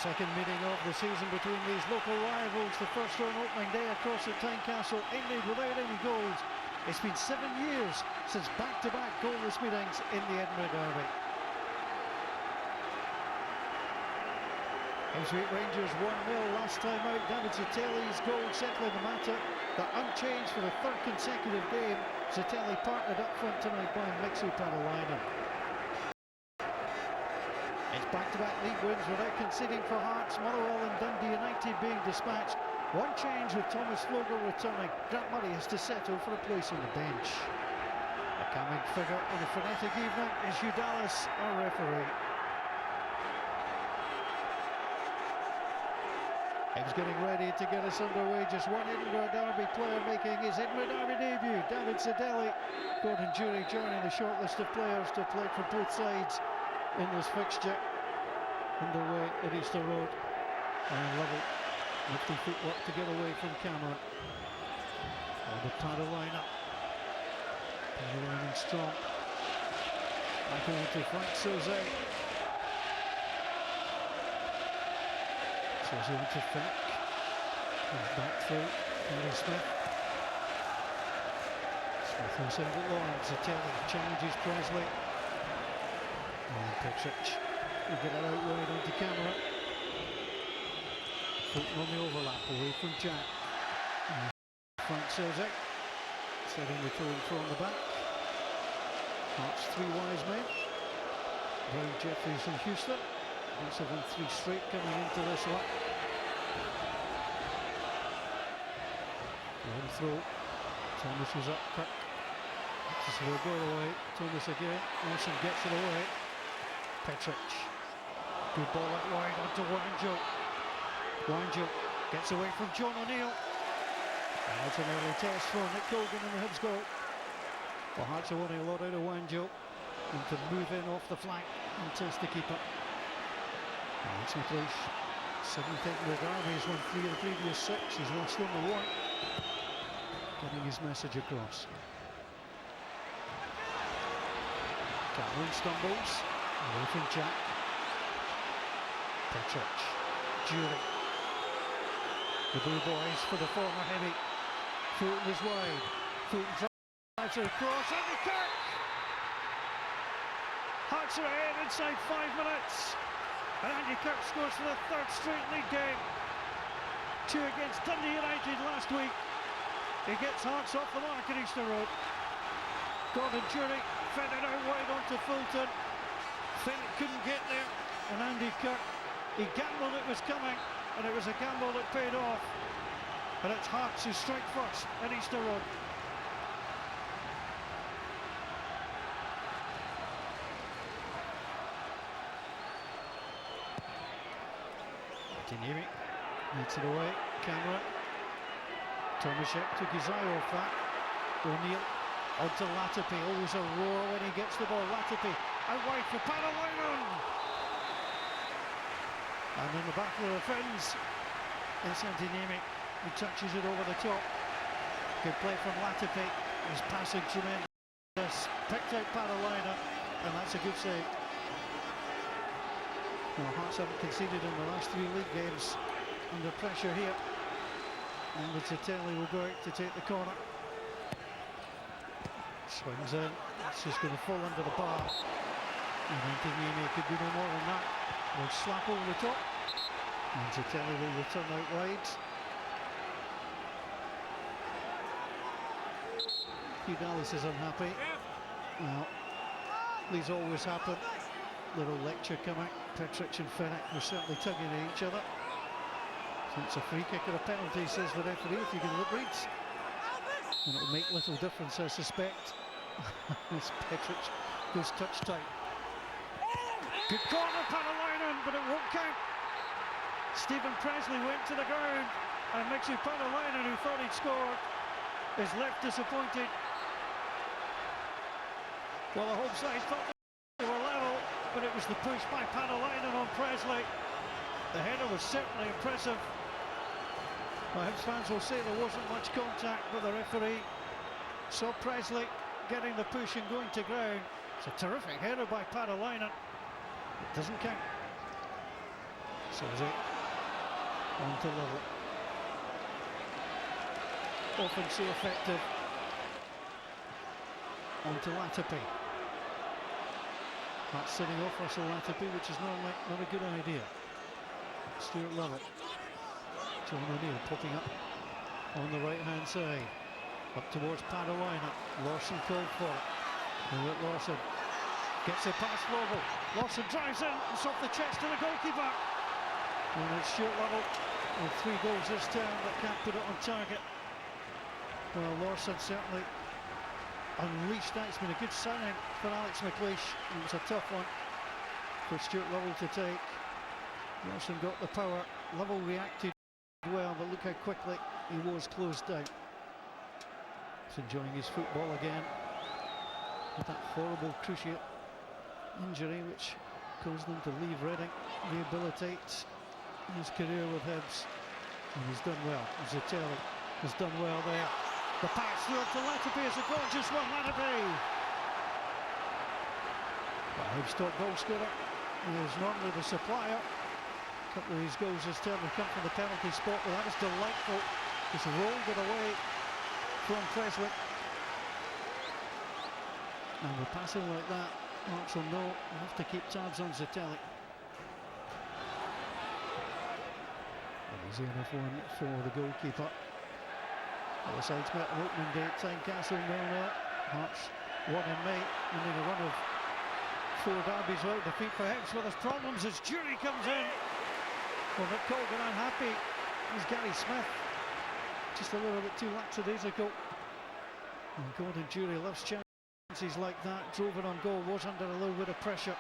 Second meeting of the season between these local rivals. The first on opening day across at Tynecastle ended without any goals. It's been 7 years since back-to-back goalless meetings in the Edinburgh Derby. Ipswich Rangers 1-0 last time out. David Zitelli's goal settling the matter. They're unchanged for the third consecutive game. Zitelli partnered up front tonight by Mixu Padalainen. It's back-to-back league wins without conceding for Hearts. Motherwell and Dundee United being dispatched. One change with Thomas Vogel returning. Grant Murray has to settle for a place on the bench. A calming figure on a frenetic evening is Hugh Dallas, our referee. He's getting ready to get us underway. Just one Edinburgh Derby player making his Edinburgh Derby debut. David Zitelli. Gordon Jury joining the short list of players to play for both sides in this fixture. Underway at Easter Road. And level. Nifty footwork to get away from Cameron. On the Padalainen. Padalainen strong. Back over to Frank Soze. Soze into Frank. He's back through. Gary Smith. Smith will send it long. Zitelli challenges Presley. And Petric will get it out wide onto Cameron. Fulton on the overlap away from Jack. And Frank Soze setting the tone from the back. Hearts three wise men. Brown, Jeffries and Houston. Hearts have won three straight coming into this one. Long throw. Thomas was up. Kirk. This will go away. Thomas again. Nelson gets it away. Petric. Good ball out wide onto Wanjo. Wanjo gets away from John O'Neill. And that's an early test for Nick Colgan in the Hibs goal. Well, Hearts are wanting a lot out of Wanjo. And to move in off the flank and test the keeper. Alex McLeish. 7th Edinburgh Derby. He's won 3 of the previous 6. He's lost only 1. Getting his message across. Cameron stumbles. Away from Jack. Petric. Jury. The Blue Boys for the former heavy. Fulton is wide. Fulton drives it across. Andy Kirk! Hearts are ahead inside 5 minutes. And Andy Kirk scores for the 3rd straight league game. 2 against Dundee United last week. He gets Hearts off the mark at Easter Road. Gordon Jury fed it out wide onto Fulton. Fennec couldn't get there. And Andy Kirk, he gambled it was coming. And it was a gamble that paid off. And it's Hearts who strike first at Easter Road. Dineri needs it away. Cameron. Tomaszek took his eye off that. O'Neill onto Latipi. Always a roar when he gets the ball. Latipi out wide for Padalainen. And in the battle of the friends, it's Dineri who touches it over the top. Good play from Latipi. His passing tremendous. Picked out Padalainen, and that's a good save. Well, Hearts haven't conceded in the last 3 league games. Under pressure here. And Zitelli will go out to take the corner. Swings in. It's just going to fall under the bar. And Dineri could do no more than that. Will slap over the top. And Zitelli will return out wide. Hugh Dallas is unhappy. Well, these always happen. Little lecture coming. Petric and Fennec were certainly tugging at each other. So it's a free kick or a penalty, says the referee, if you can lip read. And it'll make little difference, I suspect. As Petric goes touch tight. Good corner, Padalainen, but it won't count. Stephen Presley went to the ground, and Mixu Padalainen, who thought he'd scored, is left disappointed. Well, the home side thought they were level, but it was the push by Padalainen on Presley. The header was certainly impressive. Well, Hibs fans will say there wasn't much contact, but the referee saw Presley getting the push and going to ground. It's a terrific header by Padalainen. It doesn't count. Says it. On to level. Often so effective. On to Latipi. That's sitting off Russell Latipi, which is normally not a good idea. Stuart Lovell. John O'Neill popping up on the right hand side. Up towards Padalina. Lawson called for it. And Lawson gets it past Lovell. Lawson drives in. It's off the chest of the goalkeeper. And it's Stuart Lovell with 3 goals this term that can't put it on target. Well, Lawson certainly unleashed that. It's been a good signing for Alex McLeish. It was a tough one for Stuart Lovell to take. Lawson got the power. Lovell reacted well, but look how quickly he was closed down. He's enjoying his football again. With that horrible cruciate injury which caused him to leave Reading, rehabilitate his career with Hibs, and he's done well. Zitelli has done well there. The pass through to Latipi is a gorgeous one. Latipi! Well, Hibs top goal scorer is normally the supplier. A couple of these goals this term have come from the penalty spot, but that was delightful. Just rolled it away from Creswick. And with passing like that, Marks will know you have to keep tabs on Zitelli. Easy enough one for the goalkeeper. The sides met on opening day at Tynecastle 0-0. Hearts won in May, ending a run of 4 derbies without defeat for Hibs. Well, there's problems as Jury comes in. Well, Nick Colgan unhappy. Here's Gary Smith. Just a little bit too lackadaisical. And Gordon Jury loves chances like that. Drove it on goal, was under a little bit of pressure.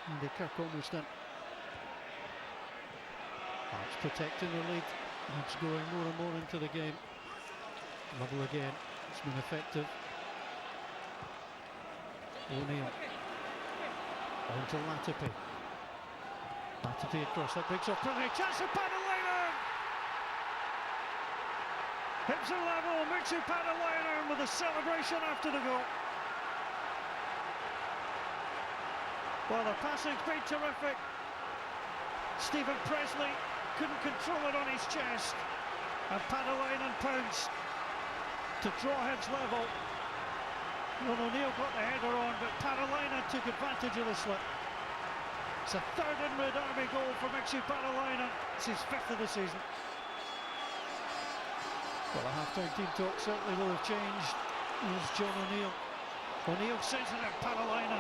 And Kirk almost in. Hearts protecting the lead. Hearts going more and more into the game. Lovell again. It's been effective. O'Neill. On to Latipi. Latipi across, that breaks off penalty. Chance for Padalina! Hibs are level. Mixu Padalina with a celebration after the goal. Well, the passing's been terrific. Stephen Presley couldn't control it on his chest, and Padalina pounced to draw Hibs level. Well, O'Neill got the header on, but Padalina took advantage of the slip. It's a 3rd Edinburgh Derby goal for Mixu Padalina. It's his 5th of the season. Well, the half-time team talk certainly will have changed. Here's John O'Neill. O'Neill sends it at Padalina.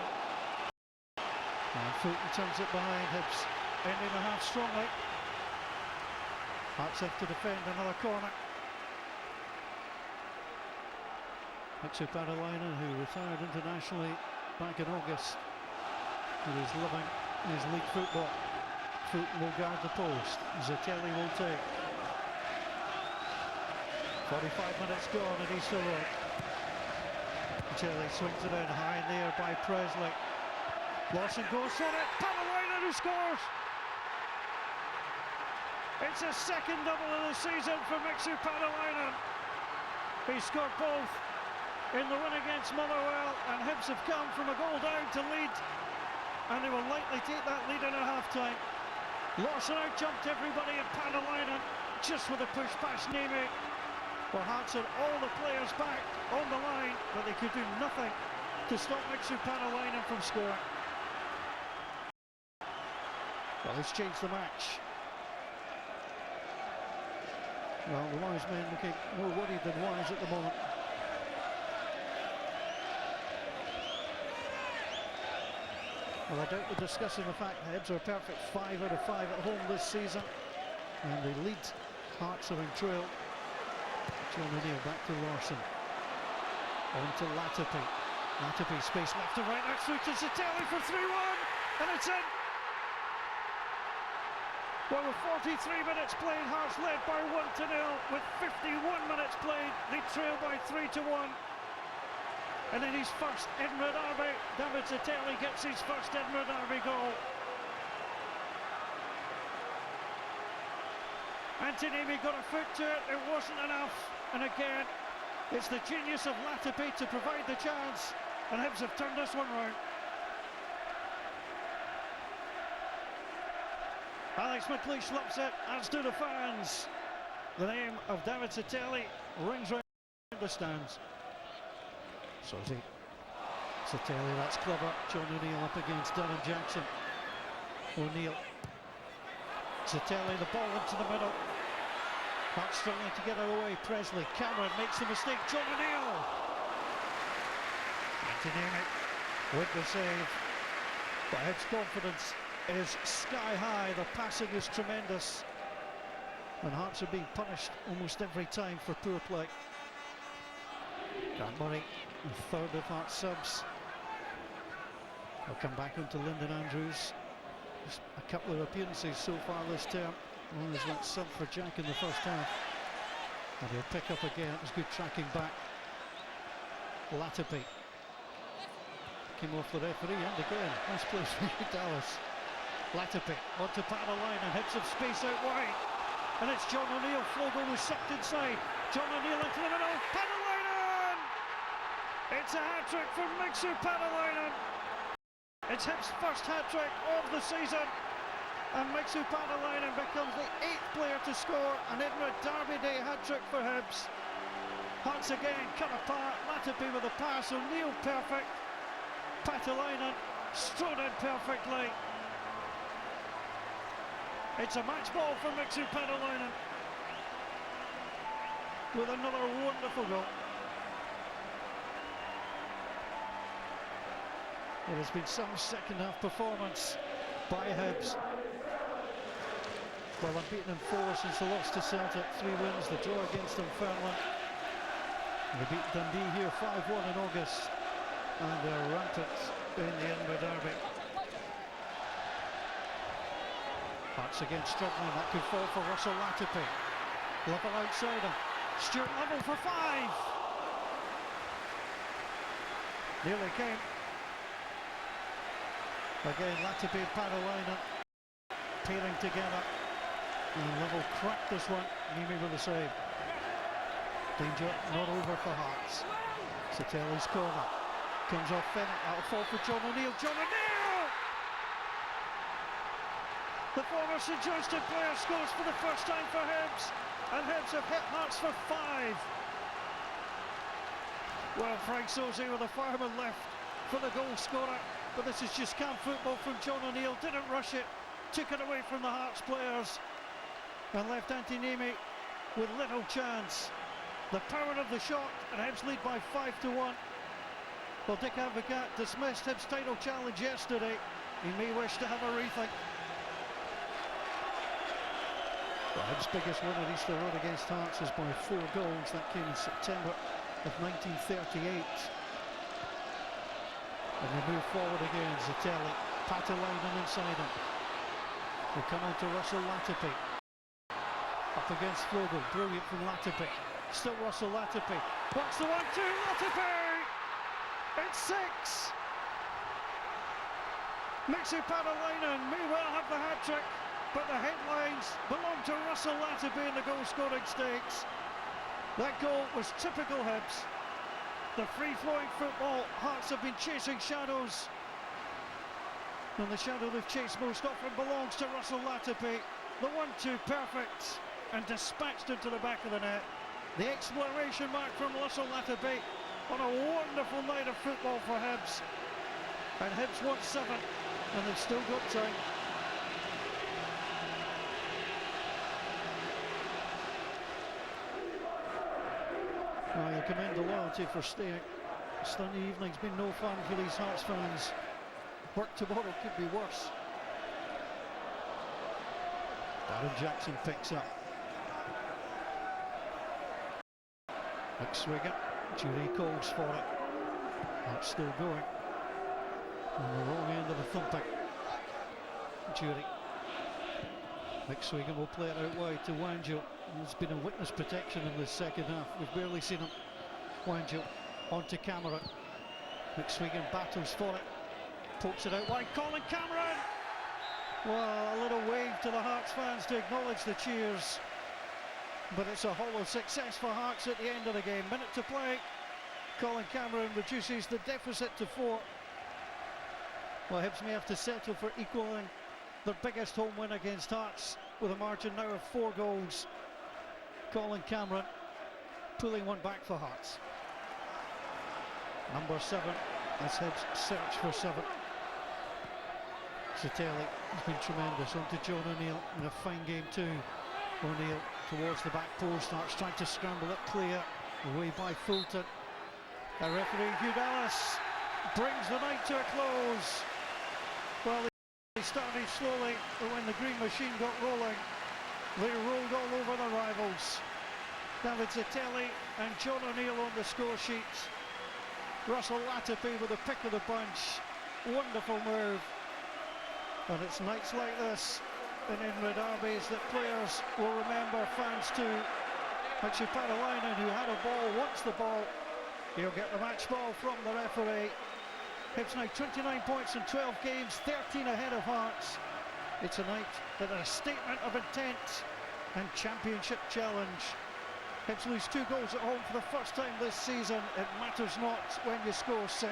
And Fulton turns it behind. Hibs ending the half strongly. Hearts have to defend another corner. Mixu Padalina, who retired internationally back in August, who is loving his league football. Fulton will guard the post. Zitelli will take. 45 minutes gone and he's still on. Zitelli swings it in high in the air by Presley. Lawson goes for it. Padalina who scores! It's his 2nd double of the season for Mixu Padalina. He scored both in the win against Motherwell, and Hibs have come from a goal down to lead, and they will likely take that lead in at half-time. Lawson out-jumped everybody at Padalina just with a push past Nemi. Well, Hearts had all the players back on the line, but they could do nothing to stop Mixu Padalina from scoring. Well, it's changed the match. Well, the wise men looking more worried than wise at the moment. Well, I doubt we're discussing the fact that Hibs are a perfect 5 out of 5 at home this season, and they lead. Hearts are in trail. John O'Neill back to Lawson. On to Latipi. Latipi space left to right. That's through to Zitelli for 3-1, and it's in. Well, with 43 minutes played, Hearts led by 1-0. With 51 minutes played, they trail by 3-1. And in his first Edinburgh Derby, David Zitelli gets his first Edinburgh Derby goal. Antonimi got a foot to it, it wasn't enough. And again, it's the genius of Latipi to provide the chance, and Hibs have turned this one round. Alex McLeish loves it, as do the fans. The name of David Satelli rings round the stands. Satelli, that's clever. John O'Neill up against Dylan Jackson. O'Neill. Satelli, the ball into the middle. Not struggling to get it away. Presley. Cameron makes the mistake. John O'Neill. Antonini with the save. But Hibs' confidence is sky high. The passing is tremendous. And Hearts are being punished almost every time for poor play. Grant Murray, the third of Hearts subs. I'll come back onto Lyndon Andrews. Just a couple of appearances so far this term. One is went sub for Jack in the first half. And he'll pick up again. It was good tracking back. Latapi came off the referee and again. Nice place for you, Dallas. Latapi onto Padalina and hits of space out wide. And it's John O'Neill. Flogel was sucked inside. John O'Neill into the middle. Padalina! It's a hat-trick from Mixu Padalina. It's Hibs' first hat-trick of the season. And Mixu Padalina becomes the 8th player to score an Edinburgh Derby Day hat-trick for Hibs. Hearts again cut apart. Latapi with a pass. O'Neill perfect. Padalina strode in perfectly. It's a match ball for Mixu Padalina with another wonderful goal. It has been some second half performance by Hibs. Well, unbeaten in 4 since the loss to Celtic, 3 wins, the draw against Dunfermline. They beat Dundee here 5-1 in August, and they're rampant in the Edinburgh Derby. Hearts again struggling, that could fall for Russell Latapi. Level outside him. Stuart Level for 5. Nearly came. Again, Latapi and Padalina pairing together. And Level cracked this one. Nimi with a save. Danger not over for Hearts. Satelli's corner. Comes off Fennec. That'll fall for John O'Neill. John O'Neill! The former St Johnstone player scores for the first time for Hibs, and Hibs have hit Hearts for 5. Well, Frank Soze with a fireman left for the goal scorer, but this is just camp football from John O'Neill. Didn't rush it, took it away from the Hearts players, and left Antonini with little chance. The power of the shot, and Hibs lead by 5-1. Well, Dick Advocat dismissed Hibs' title challenge yesterday. He may wish to have a rethink. Well, Hibs' biggest win at Easter Road against Hearts is by 4 goals. That came in September of 1938. And they move forward again. Satelli, Padalina inside him. They come on to Russell Latapi. Up against Flogel, brilliant from Latapi. Still Russell Latapi. What's the 1-2? Latapi! It's 6! Mixu Padalina may well have the hat-trick, but the headlines belong to Russell Latapi in the goal-scoring stakes. That goal was typical Hibs. The free-flowing football, Hearts have been chasing shadows. And the shadow they've chased most often belongs to Russell Latapi. The 1-2 perfect and dispatched into the back of the net. The exploration mark from Russell Latapi on a wonderful night of football for Hibs. And Hibs want 7, and they've still got time. Well, you commend the loyalty for staying. Sunday evening's been no fun for these Hearts fans. Work tomorrow could be worse. Darren Jackson picks up. McSwiggan, Jury calls for it. That's still going. On the wrong end of the thumping. Jury. McSwiggan will play it out wide to Wanjo. There's been a witness protection in this second half. We've barely seen him. Wanjo onto Cameron. McSwiggan battles for it. Pokes it out wide. Colin Cameron! Well, a little wave to the Hearts fans to acknowledge the cheers. But it's a hollow success for Hearts at the end of the game. Minute to play. Colin Cameron reduces the deficit to 4. Well, Hibs may have to settle for equalling their biggest home win against Hearts with a margin now of 4 goals. Colin Cameron pulling one back for Hearts. Number 7, as Hibs search for 7. Zatelli has been tremendous. On to John O'Neill in a fine game too. O'Neill towards the back post, starts trying to scramble it clear. Away by Fulton. The referee Hugh Dallas brings the night to a close. Well, they started slowly, but when the green machine got rolling, they rolled all over the rivals. David Zatelli and John O'Neill on the score sheet. Russell Latipi with the pick of the bunch. Wonderful move. And it's nights like this in Inver derbies that players will remember, fans too. Actually, Padalainen, who had a ball, wants the ball. He'll get the match ball from the referee. Hibs now 29 points in 12 games, 13 ahead of Hearts. It's a night that a statement of intent and championship challenge. Hibs lose 2 goals at home for the first time this season. It matters not when you score 6.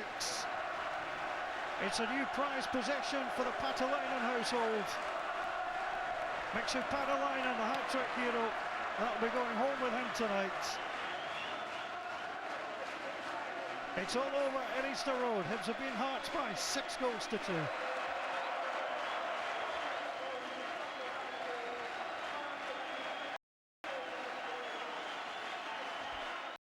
It's a new prize possession for the Patalainen household. Mixu Patalainen, the hat-trick hero, that'll be going home with him tonight. It's all over at Easter Road. Hibs have beaten Hearts by 6 goals to 2.